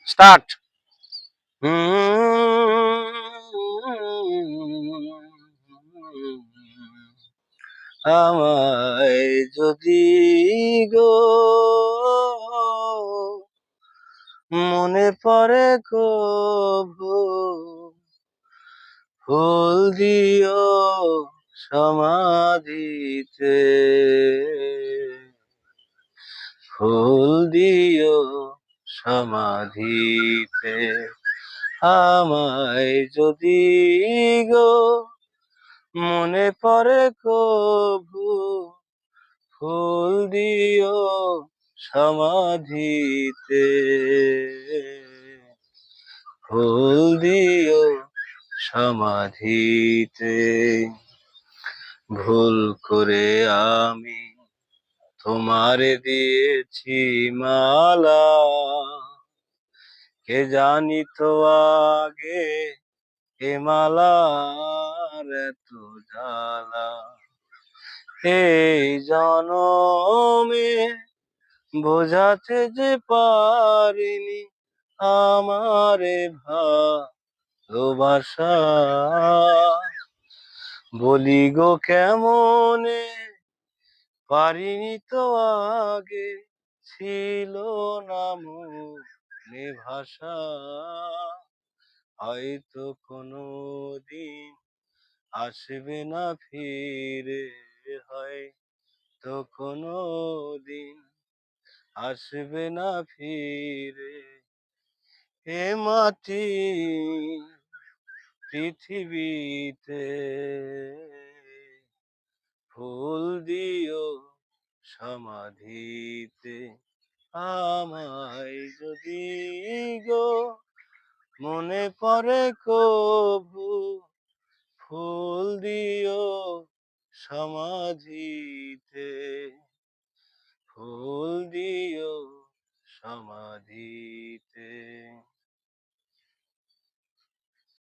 Start. আমায় যদি গো মনে পড়ে কভু, ফুল দিও সমাধিতে, ফুল দিও সমাধিতে। আমায় যদি গো মনে পড়ে কভু, ফুল দিও সমাধিতে, ফুল দিও সমাধিতে। ভুল করে আমি তোমারে দিয়েছি মালা, কে জানিত আগে এ মালার এত জ্বালা। এই জনমে বোঝাতে যে পারিনি আমারে ভালোবাসা, বলি গো কেমনে পারিনি তো আগে, ছিল না মনে ভাষা। হয়তো কোনো দিন আসবে না ফিরে, হয়তো কোনো দিন আসবে না ফিরে। এ মাটি পৃথিবীতে, ফুল দিও সমাধিতে। আমায় যদি গো মনে পড়ে কভু, ফুল দিও সমাধিতে, ফুল দিও সমাধিতে।